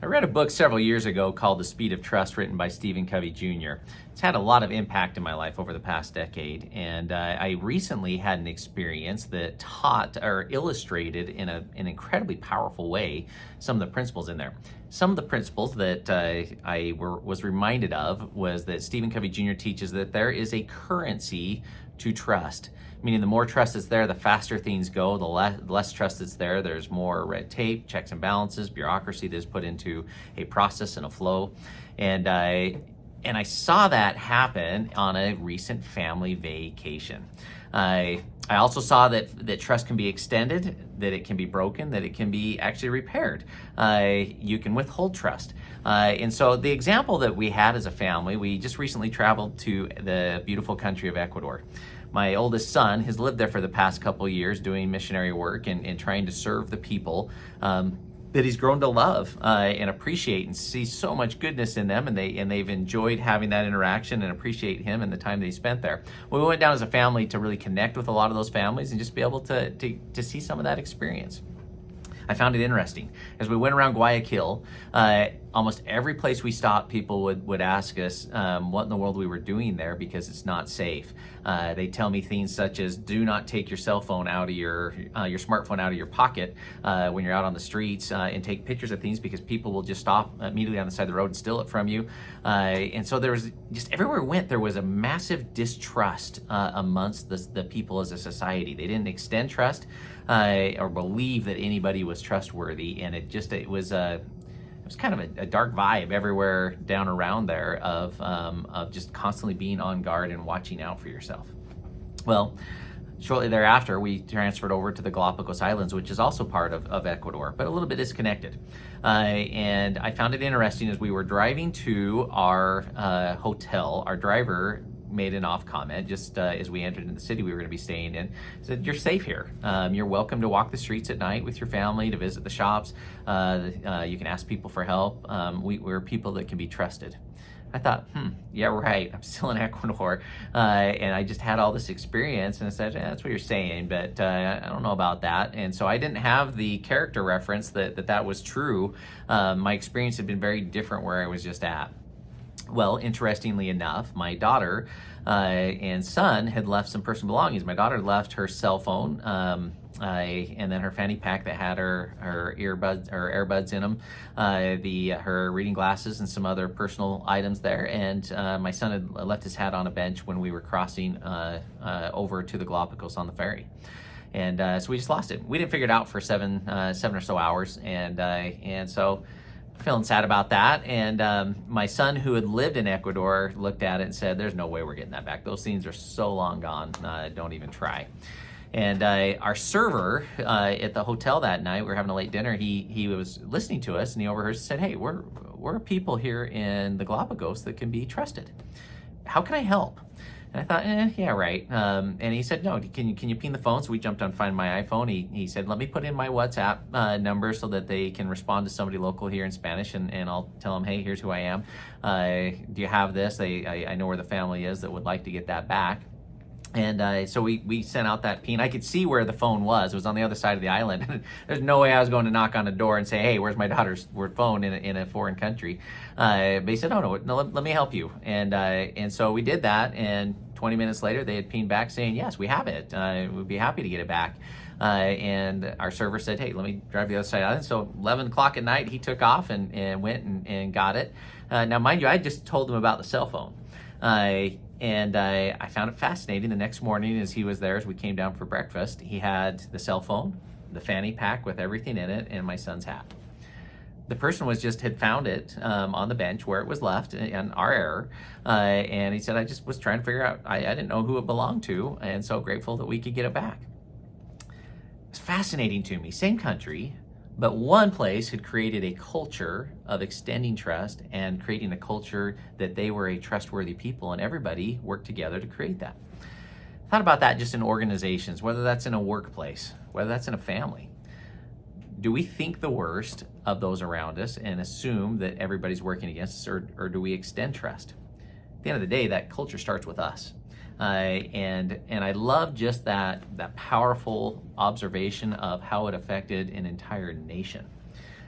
I read a book several years ago called The Speed of Trust, written by Stephen Covey Jr. It's had a lot of impact in my life over the past decade, and I recently had an experience that taught or illustrated in an incredibly powerful way some of the principles in there. Some of the principles that I was reminded of was that Stephen Covey Jr. teaches that there is a currency to trust. Meaning the more trust that's there, the faster things go. The less trust that's there, there's more red tape, checks and balances, bureaucracy that is put into a process and a flow. And I saw that happen on a recent family vacation. I also saw that trust can be extended, that it can be broken, that it can be actually repaired. You can withhold trust. And so the example that we had as a family, we just recently traveled to the beautiful country of Ecuador. My oldest son has lived there for the past couple of years doing missionary work and trying to serve the people that he's grown to love and appreciate and see so much goodness in them, and they've enjoyed having that interaction and appreciate him and the time that he spent there. We went down as a family to really connect with a lot of those families and just be able to see some of that experience. I found it interesting. As we went around Guayaquil, almost every place we stopped, people would ask us what in the world we were doing there because it's not safe. They tell me things such as, do not take your cell phone out of your smartphone out of your pocket when you're out on the streets and take pictures of things because people will just stop immediately on the side of the road and steal it from you. And so there was just everywhere we went, there was a massive distrust amongst the people as a society. They didn't extend trust or believe that anybody was trustworthy, and it was kind of a dark vibe everywhere down around there of just constantly being on guard and watching out for yourself. Well, shortly thereafter, we transferred over to the Galapagos Islands, which is also part of Ecuador, but a little bit disconnected. And I found it interesting as we were driving to our hotel, our driver made an off comment just as we entered in the city we were going to be staying in. Said, you're safe here. You're welcome to walk the streets at night with your family, to visit the shops. You can ask people for help. We're people that can be trusted. I thought, yeah, right. I'm still in Ecuador. And I just had all this experience, and I said, that's what you're saying, but I don't know about that. And so I didn't have the character reference that was true. My experience had been very different where I was just at. Well, interestingly enough, my daughter and son had left some personal belongings. My daughter left her cell phone and then her fanny pack that had her earbuds in them, her reading glasses and some other personal items there. And my son had left his hat on a bench when we were crossing over to the Galapagos on the ferry. And so we just lost it. We didn't figure it out for seven or so hours, and so feeling sad about that. And my son, who had lived in Ecuador, looked at it and said, there's no way we're getting that back. Those things are so long gone, don't even try. And our server at the hotel that night, we were having a late dinner, he was listening to us, and he overheard and said, hey, we're people here in the Galapagos that can be trusted. How can I help? And I thought, yeah, right. And he said, no, can you ping the phone? So we jumped on Find My iPhone. He said, let me put in my WhatsApp number so that they can respond to somebody local here in Spanish, and I'll tell them, hey, here's who I am. Do you have this? I know where the family is that would like to get that back. And so we sent out that ping. I could see where the phone was. It was on the other side of the island. There's no way I was going to knock on a door and say, hey, where's my daughter's phone in a foreign country? But he said, no, let me help you. And so we did that, and 20 minutes later, they had pinged back saying, yes, we have it. We'd be happy to get it back. And our server said, hey, let me drive the other side of the island. So 11 o'clock at night, he took off and went and got it. Now, mind you, I just told him about the cell phone. And I found it fascinating. The next morning, as he was there, as we came down for breakfast, he had the cell phone, the fanny pack with everything in it, and my son's hat. The person had found it on the bench where it was left, and our error. And he said, I just was trying to figure out, I didn't know who it belonged to, and so grateful that we could get it back. It's fascinating to me. Same country, but one place had created a culture of extending trust and creating a culture that they were a trustworthy people, and everybody worked together to create that. I thought about that just in organizations, whether that's in a workplace, whether that's in a family. Do we think the worst of those around us and assume that everybody's working against us, or do we extend trust? At the end of the day, that culture starts with us. And I love just that powerful observation of how it affected an entire nation.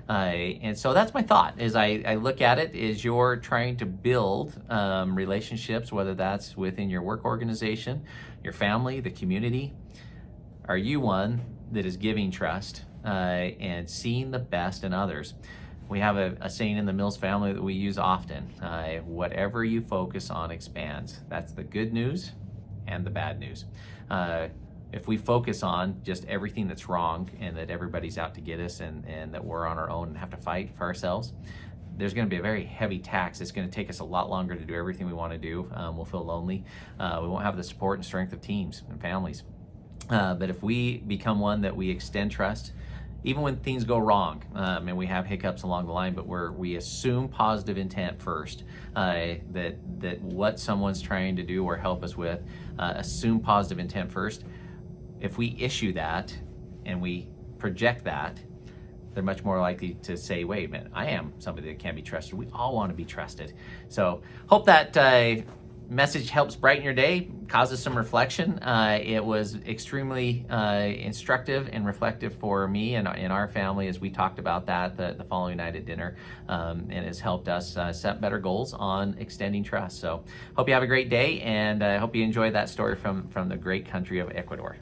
And so that's my thought as I look at it, is you're trying to build relationships, whether that's within your work organization, your family, the community. Are you one that is giving trust and seeing the best in others? We have a saying in the Mills family that we use often: whatever you focus on expands. That's the good news and the bad news. If we focus on just everything that's wrong and that everybody's out to get us and that we're on our own and have to fight for ourselves, there's going to be a very heavy tax. It's going to take us a lot longer to do everything we want to do. We'll feel lonely. We won't have the support and strength of teams and families. But if we become one that we extend trust, even when things go wrong and we have hiccups along the line, but we assume positive intent first, that what someone's trying to do or help us with, assume positive intent first. If we issue that and we project that, they're much more likely to say, wait a minute, I am somebody that can be trusted. We all want to be trusted. So hope that message helps brighten your day, causes some reflection. It was extremely instructive and reflective for me and in our family as we talked about that the following night at dinner, and has helped us set better goals on extending trust. So hope you have a great day, and I hope you enjoyed that story from the great country of Ecuador.